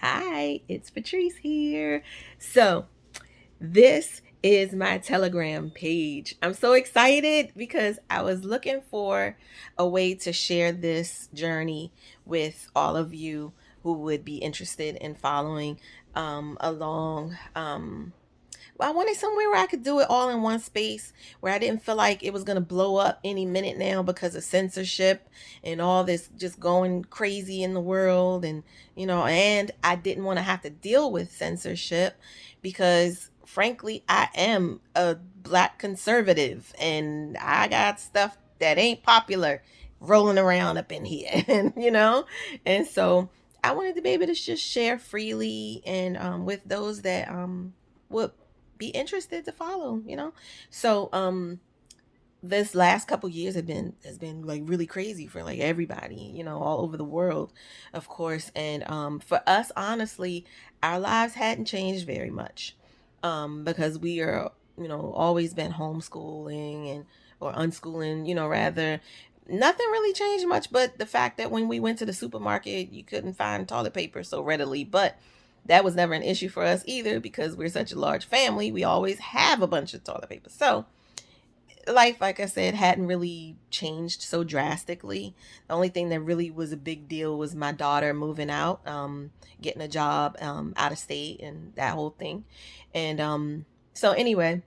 Hi, it's Patrice here. So, this is my Telegram page. I'm so excited because I was looking for a way to share this journey with all of you who would be interested in following along. I wanted somewhere where I could do it all in one space, where I didn't feel like it was going to blow up any minute now because of censorship and all this just going crazy in the world. And I didn't want to have to deal with censorship because, frankly, I am a black conservative and I got stuff that ain't popular rolling around up in here. And so I wanted to be able to just share freely and with those that would be interested to follow. So this last couple years has been like really crazy for like everybody, all over the world, of course. And for us, honestly, our lives hadn't changed very much. Because we are, always been homeschooling and or unschooling, rather. Nothing really changed much, but the fact that when we went to the supermarket, you couldn't find toilet paper so readily. But that was never an issue for us either because we're such a large family. We always have a bunch of toilet paper. So life, like I said, hadn't really changed so drastically. The only thing that really was a big deal was my daughter moving out, getting a job out of state and that whole thing. And so anyway,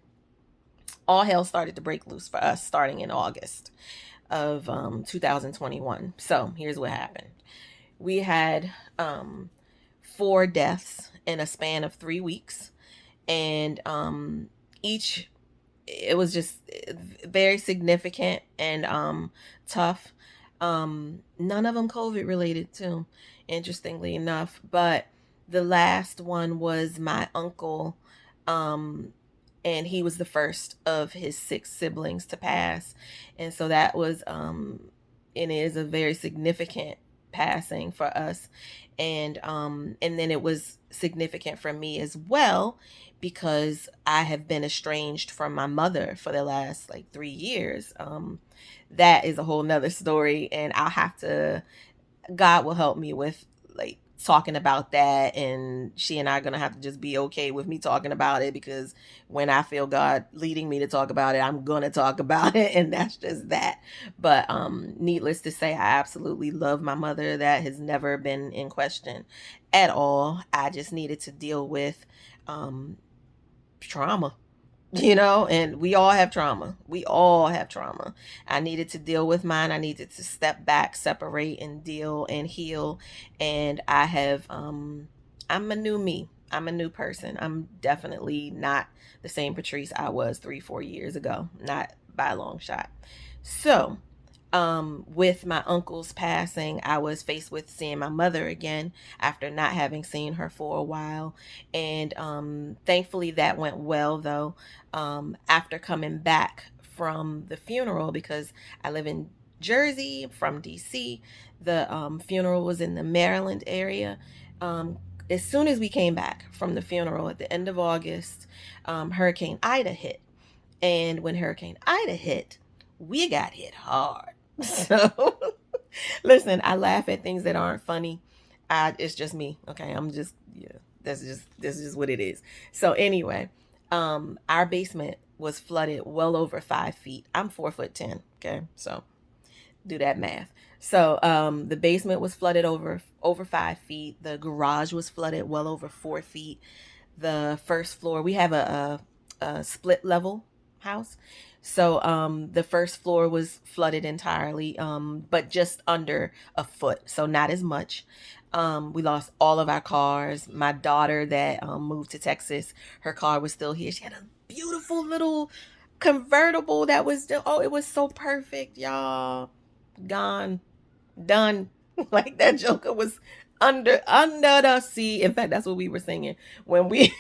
all hell started to break loose for us starting in August of 2021. So here's what happened. We had four deaths in a span of 3 weeks, and each it was just very significant and tough. None of them COVID related too, interestingly enough. But the last one was my uncle, um, and he was the first of his six siblings to pass, and so that was and is a very significant passing for us. And then it was significant for me as well because I have been estranged from my mother for the last like 3 years. That is a whole nother story, and I'll have to, God will help me with like talking about that, and she and I are gonna have to just be okay with me talking about it because when I feel God leading me to talk about it, I'm gonna talk about it, and that's just that. But needless to say, I absolutely love my mother. That has never been in question at all. I just needed to deal with um trauma, and we all have trauma. We all have trauma. I needed to deal with mine. I needed to step back, separate, and deal and heal. And I'm a new me. I'm a new person. I'm definitely not the same Patrice I was 3, 4 years ago. Not by a long shot. So, with my uncle's passing, I was faced with seeing my mother again after not having seen her for a while. And thankfully, that went well, though. After coming back from the funeral, because I live in Jersey from DC, the funeral was in the Maryland area. Um, as soon as we came back from the funeral at the end of August, Hurricane Ida hit. And when Hurricane Ida hit, we got hit hard. So, listen, I laugh at things that aren't funny. It's just me. Okay, I'm just yeah. That's just what it is. So anyway, our basement was flooded well over 5 feet. I'm 4'10". Okay, so do that math. So the basement was flooded over 5 feet. The garage was flooded well over 4 feet. The first floor, we have a split level house. So the first floor was flooded entirely, but just under a foot, so not as much. We lost all of our cars. My daughter that moved to Texas, her car was still here. She had a beautiful little convertible that was still, oh, it was so perfect, y'all. Gone, done. Like that joker was under the sea. In fact, that's what we were singing when we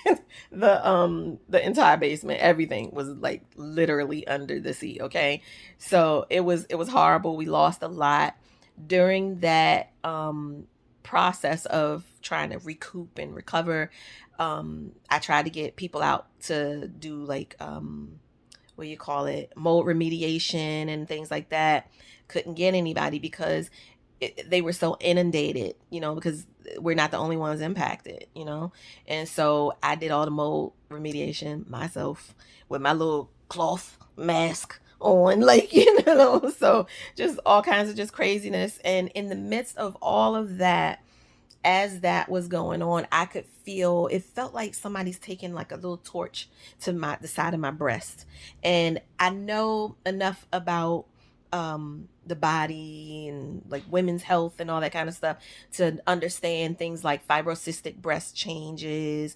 the entire basement, everything was like literally under the sea. Okay, so it was horrible. We lost a lot during that process of trying to recoup and recover. I tried to get people out to do like what do you call it, mold remediation and things like that. Couldn't get anybody because they were so inundated, because we're not the only ones impacted, and so I did all the mold remediation myself with my little cloth mask on, like, so just all kinds of just craziness. And in the midst of all of that, as that was going on, I could feel, it felt like somebody's taking like a little torch to the side of my breast. And I know enough about the body and like women's health and all that kind of stuff to understand things like fibrocystic breast changes,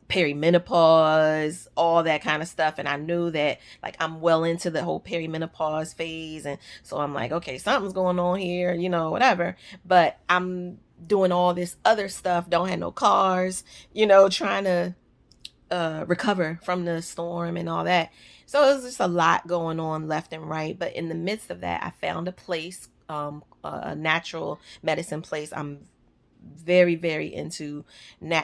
perimenopause, all that kind of stuff. And I knew that, like, I'm well into the whole perimenopause phase, and so I'm like, okay, something's going on here, whatever. But I'm doing all this other stuff, don't have no cars, trying to recover from the storm and all that. So it was just a lot going on left and right. But in the midst of that, I found a place, a natural medicine place. I'm very, very into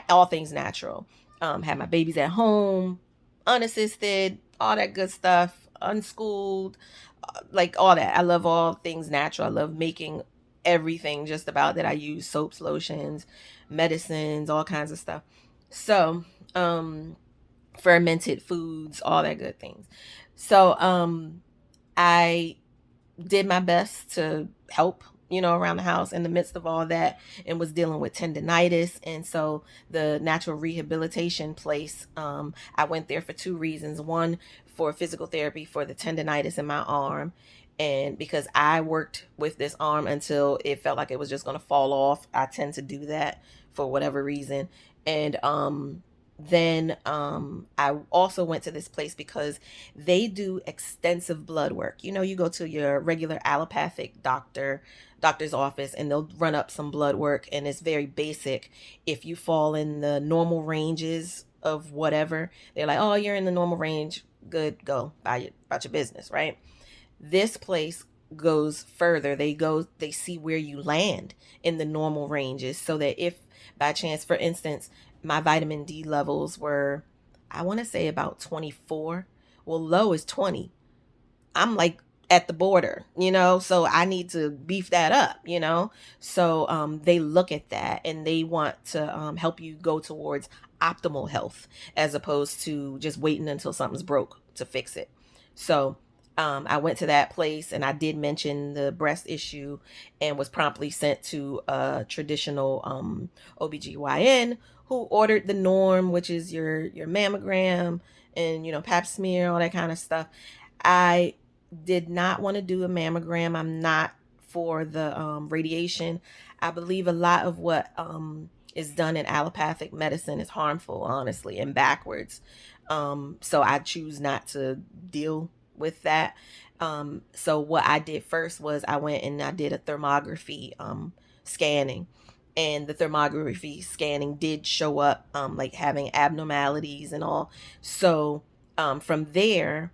all things natural. Had my babies at home, unassisted, all that good stuff, unschooled, like all that. I love all things natural. I love making everything just about that I use: soaps, lotions, medicines, all kinds of stuff. So, fermented foods, all that good things. So, I did my best to help, around the house in the midst of all that, and was dealing with tendonitis. And so the natural rehabilitation place, I went there for two reasons. One, for physical therapy for the tendonitis in my arm. And because I worked with this arm until it felt like it was just going to fall off. I tend to do that for whatever reason. And then I also went to this place because they do extensive blood work. You go to your regular allopathic doctor's office, and they'll run up some blood work, and it's very basic. If you fall in the normal ranges of whatever, they're like, oh, you're in the normal range, good, go about your business, right? This place goes further. They see where you land in the normal ranges, so that if by chance, for instance, my vitamin D levels were, I want to say, about 24. Well, low is 20. I'm like at the border, so I need to beef that up, so they look at that, and they want to help you go towards optimal health, as opposed to just waiting until something's broke to fix it. So I went to that place, and I did mention the breast issue, and was promptly sent to a traditional OBGYN, who ordered the norm, which is your mammogram and, pap smear, all that kind of stuff. I did not want to do a mammogram. I'm not for the radiation. I believe a lot of what is done in allopathic medicine is harmful, honestly, and backwards. So I choose not to deal with that. So what I did first was I went and I did a thermography scanning. And the thermography scanning did show up like having abnormalities and all. So from there,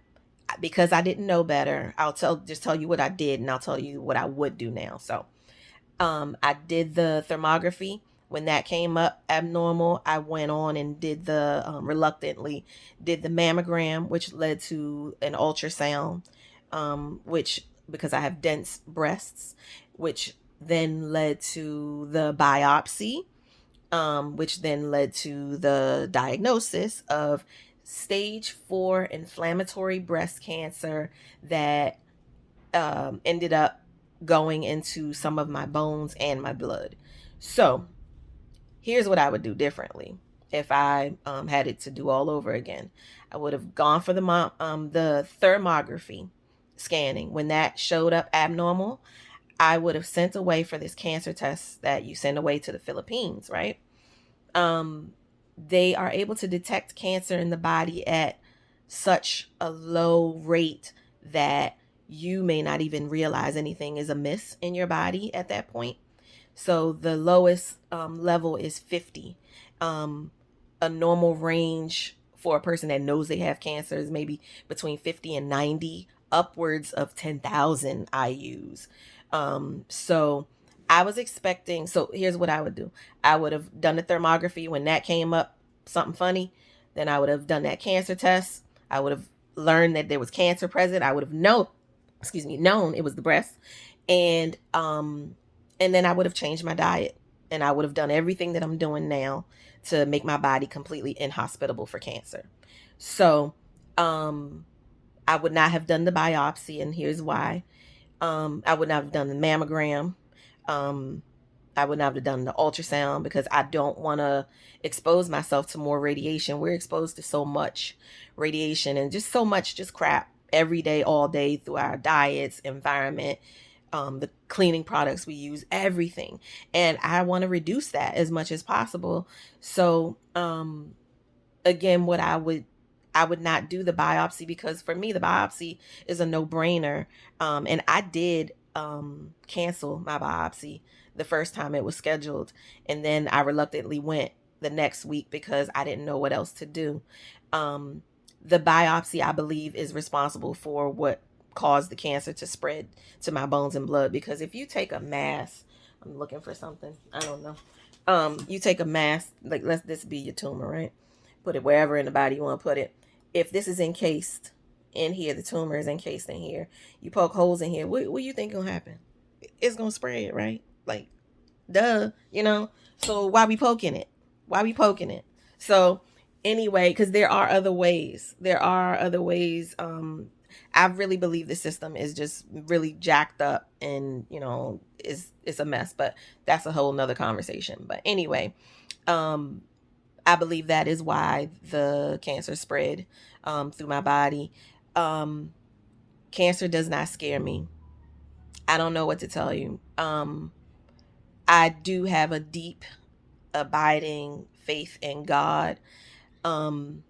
because I didn't know better, I'll just tell you what I did, and I'll tell you what I would do now. So I did the thermography. When that came up abnormal, I went on and did reluctantly did the mammogram, which led to an ultrasound, which, because I have dense breasts, which then led to the biopsy, which then led to the diagnosis of stage 4 inflammatory breast cancer that ended up going into some of my bones and my blood. So here's what I would do differently if I had it to do all over again. I would have gone for the thermography scanning. When that showed up abnormal, I would have sent away for this cancer test that you send away to the Philippines, right? They are able to detect cancer in the body at such a low rate that you may not even realize anything is amiss in your body at that point. So the lowest level is 50. A normal range for a person that knows they have cancer is maybe between 50 and 90, upwards of 10,000 IUs. So I was expecting, so here's what I would do. I would have done the thermography. When that came up, something funny, then I would have done that cancer test. I would have learned that there was cancer present. I would have known it was the breast. And then I would have changed my diet, and I would have done everything that I'm doing now to make my body completely inhospitable for cancer. So I would not have done the biopsy, and here's why. I would not have done the mammogram. Um, I would not have done the ultrasound because I don't want to expose myself to more radiation. We're exposed to so much radiation and just so much just crap every day, all day, through our diets, environment, the cleaning products we use, everything. And I want to reduce that as much as possible. So, again, I would not do the biopsy because for me the biopsy is a no-brainer. And I did cancel my biopsy the first time it was scheduled, and then I reluctantly went the next week because I didn't know what else to do. um, the biopsy, I believe, is responsible for what caused the cancer to spread to my bones and blood, because if you take a mass, I'm looking for something, I don't know, you take a mass, like, let this be your tumor, right? Put it wherever in the body you want to put it. If this is encased in here, the tumor is encased in here, you poke holes in here, what you think gonna happen? It's gonna spread, right? Like, duh, you know? So why we poking it? Why we poking it? So anyway, because there are other ways. There are other ways. I really believe the system is just really jacked up, and it's a mess. But that's a whole nother conversation. But anyway, um, I believe that is why the cancer spread through my body. Um, Cancer does not scare me. I don't know what to tell you. I do have a deep, abiding faith in God. Um,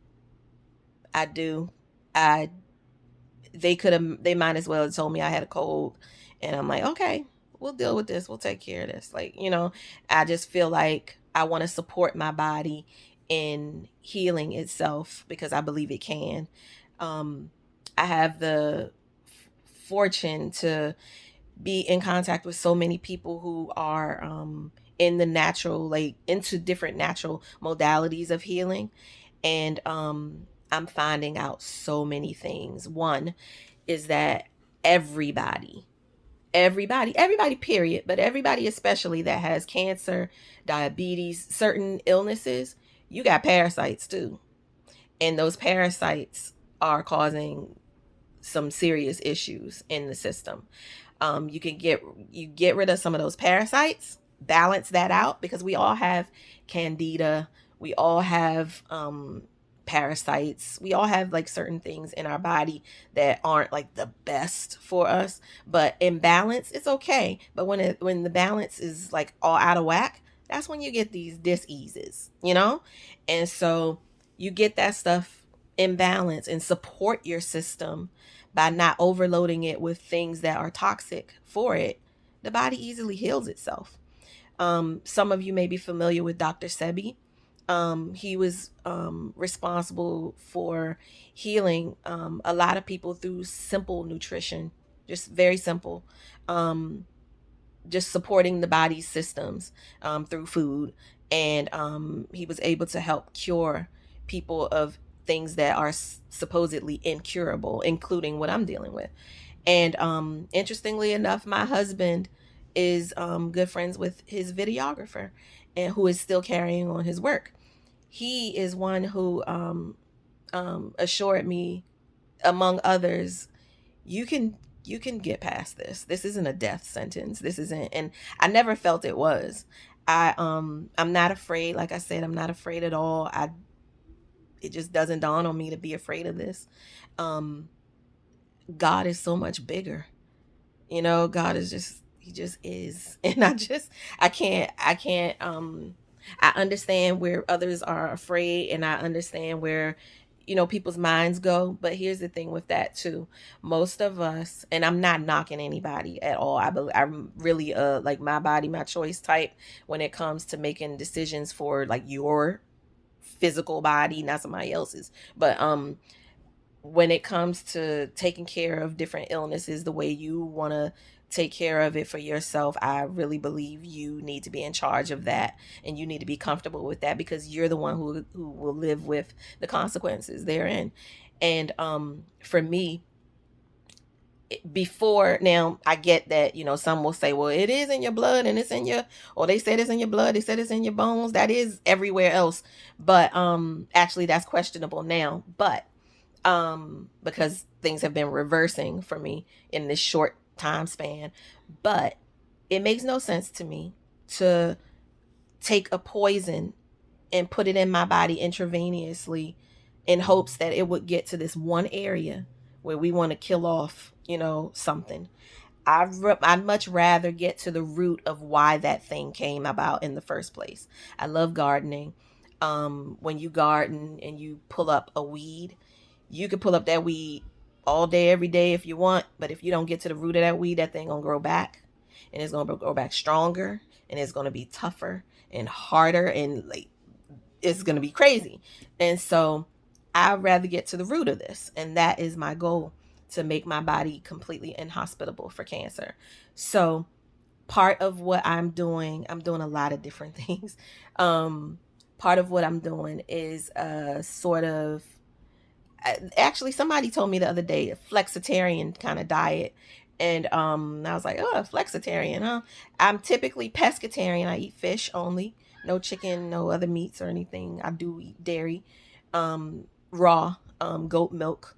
I do. I they might as well have told me I had a cold, and I'm like, okay, we'll deal with this. We'll take care of this. Like, I just feel like I want to support my body in healing itself because I believe it can. Um, I have the fortune to be in contact with so many people who are in the natural, like into different natural modalities of healing. And I'm finding out so many things. One is that everybody, everybody, period, but everybody, especially that has cancer, diabetes, certain illnesses, you got parasites too. And those parasites are causing some serious issues in the system. You can get rid of some of those parasites, balance that out, because we all have candida, we all have parasites, we all have like certain things in our body that aren't like the best for us, but in balance it's okay. But when the balance is like all out of whack, that's when you get these diseases, and so you get that stuff in balance and support your system by not overloading it with things that are toxic for it. The body easily heals itself. Some of you may be familiar with Dr. Sebi. He was responsible for healing a lot of people through simple nutrition, just very simple. Um, just supporting the body's systems through food. And he was able to help cure people of things that are supposedly incurable, including what I'm dealing with. And interestingly enough, my husband is good friends with his videographer, and who is still carrying on his work. He is one who assured me, among others, you can get past this. This isn't a death sentence. This isn't, and I never felt it was. I'm not afraid. Like I said, I'm not afraid at all. It just doesn't dawn on me to be afraid of this. Um God is so much bigger. God is just, he just is. And I can't I understand where others are afraid, and I understand where people's minds go. But here's the thing with that too. Most of us, and I'm not knocking anybody at all, I'm really like my body my choice type when it comes to making decisions for like your physical body, not somebody else's. But when it comes to taking care of different illnesses the way you want to take care of it for yourself, I really believe you need to be in charge of that, and you need to be comfortable with that, because you're the one who will live with the consequences therein. And for me, before, now I get that, some will say, well, it is in your blood and it's in your, or they said it's in your blood, they said it's in your bones, that is everywhere else. But actually that's questionable now. But because things have been reversing for me in this short time span. But it makes no sense to me to take a poison and put it in my body intravenously in hopes that it would get to this one area where we want to kill off, something. I'd much rather get to the root of why that thing came about in the first place. I love gardening. When you garden and you pull up a weed, you can pull up that weed all day, every day if you want. But if you don't get to the root of that weed, that thing gonna grow back, and it's gonna grow back stronger, and it's gonna be tougher and harder, and like it's gonna be crazy. And so I'd rather get to the root of this, and that is my goal, to make my body completely inhospitable for cancer. So part of what I'm doing a lot of different things. Part of what I'm doing is a sort of, actually somebody told me the other day, a flexitarian kind of diet. And I was like, oh, flexitarian, huh? I'm typically pescatarian. I eat fish only, no chicken, no other meats or anything. I do eat dairy, raw, goat milk,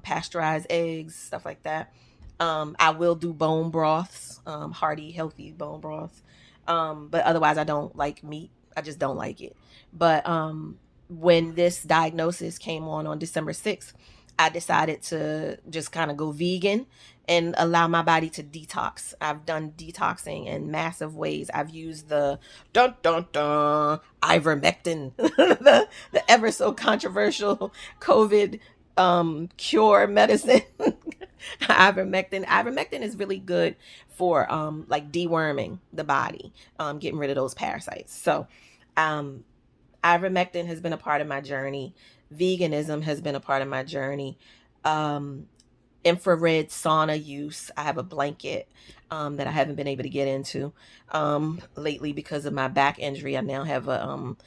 pasteurized eggs, stuff like that. I will do bone broths, hearty, healthy bone broths. But otherwise, I don't like meat. I just don't like it. But when this diagnosis came on December 6th, I decided to just kind of go vegan and allow my body to detox. I've done detoxing in massive ways. I've used the dun dun dun ivermectin, the ever so controversial COVID cure medicine. Ivermectin is really good for like deworming the body, getting rid of those parasites. So um ivermectin has been a part of my journey. Veganism has been a part of my journey. Um, Infrared sauna use. I have a blanket that I haven't been able to get into lately because of my back injury. I now have I'm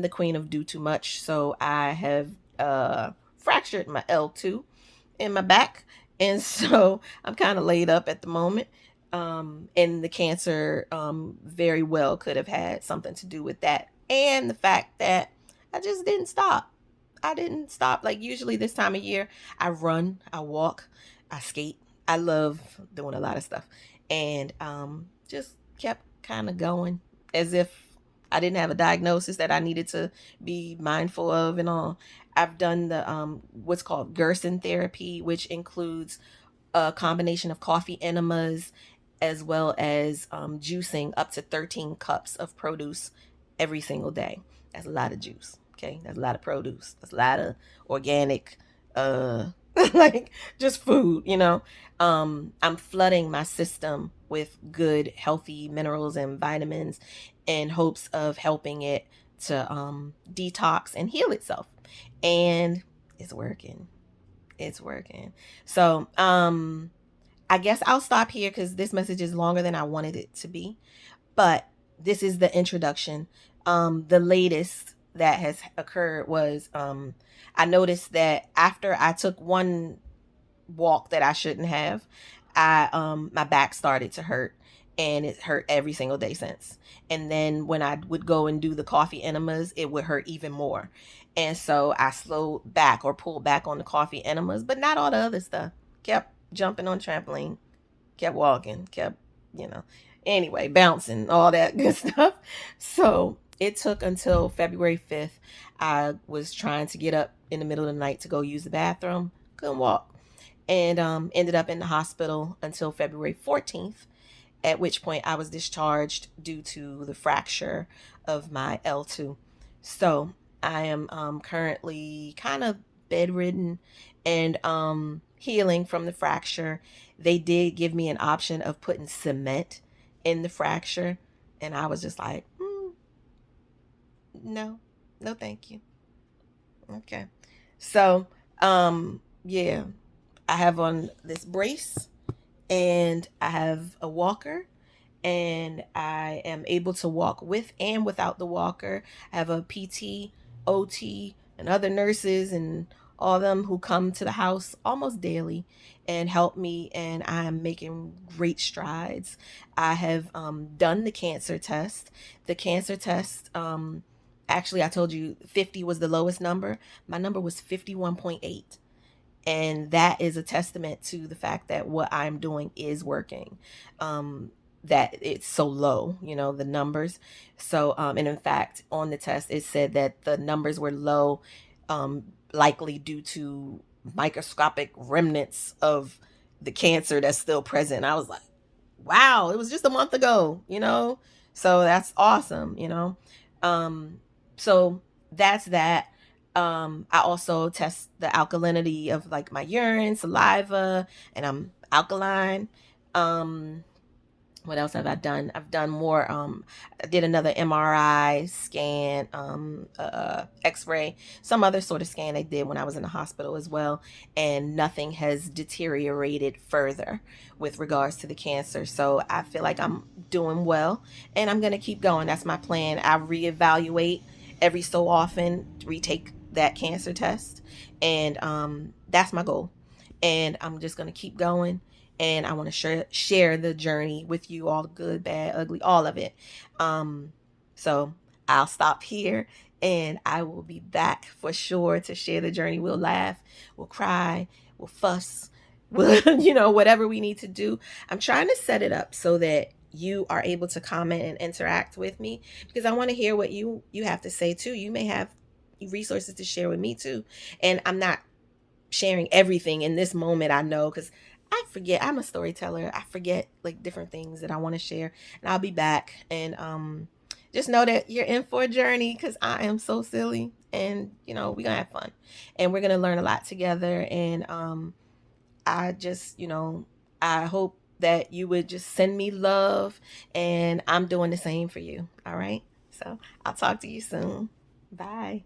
the queen of do too much. So I have fractured my L2 in my back. And so I'm kind of laid up at the moment. And the cancer very well could have had something to do with that. And the fact that I just didn't stop. I didn't stop. Like usually this time of year, I run, I walk, I skate. I love doing a lot of stuff. And just kept kind of going as if I didn't have a diagnosis that I needed to be mindful of and all. I've done the what's called Gerson therapy, which includes a combination of coffee enemas as well as juicing up to 13 cups of produce every single day. That's a lot of juice. Okay, that's a lot of produce. That's a lot of organic, like just food. I'm flooding my system with good, healthy minerals and vitamins in hopes of helping it to detox and heal itself. And it's working. It's working. So, I guess I'll stop here because this message is longer than I wanted it to be. But this is the introduction. The latest that has occurred was I noticed that after I took one walk that I shouldn't have, I my back started to hurt, and it hurt every single day since. And then when I would go and do the coffee enemas, it would hurt even more. And so I slowed back or pulled back on the coffee enemas, but not all the other stuff. Kept jumping on trampoline, kept walking, kept, anyway, bouncing, all that good stuff. So it took until February 5th. I was trying to get up in the middle of the night to go use the bathroom, couldn't walk, and ended up in the hospital until February 14th, at which point I was discharged due to the fracture of my L2. So I am currently kind of bedridden and healing from the fracture. They did give me an option of putting cement in the fracture, and I was just like, no, no, thank you. Okay. So, yeah, I have on this brace and I have a walker, and I am able to walk with and without the walker. I have a PT, OT, and other nurses and all of them who come to the house almost daily and help me, and I'm making great strides. I have done the cancer test. The cancer test, actually, I told you 50 was the lowest number. My number was 51.8. And that is a testament to the fact that what I'm doing is working. That it's so low, the numbers. So, and in fact, on the test, it said that the numbers were low, likely due to microscopic remnants of the cancer that's still present. I was like, wow, it was just a month ago. So that's awesome. Um, so that's that. I also test the alkalinity of like my urine, saliva, and I'm alkaline. Um, what else have I done? I've done more. I did another MRI scan, X-ray, some other sort of scan I did when I was in the hospital as well, and nothing has deteriorated further with regards to the cancer. So I feel like I'm doing well, and I'm gonna keep going. That's my plan. I reevaluate every so often, retake that cancer test, and that's my goal. And I'm just gonna keep going, and I want to share the journey with you, all the good, bad, ugly, all of it. So I'll stop here, and I will be back for sure to share the journey. We'll laugh, we'll cry, we'll fuss, we'll, whatever we need to do. I'm trying to set it up so that you are able to comment and interact with me, because I want to hear what you have to say too. You may have resources to share with me too, and I'm not sharing everything in this moment, I know, because I forget. I'm a storyteller. I forget like different things that I want to share. And I'll be back. And just know that you're in for a journey, because I am so silly. And we're gonna have fun. And we're gonna learn a lot together. And I just, I hope that you would just send me love, and I'm doing the same for you. All right. So I'll talk to you soon. Bye.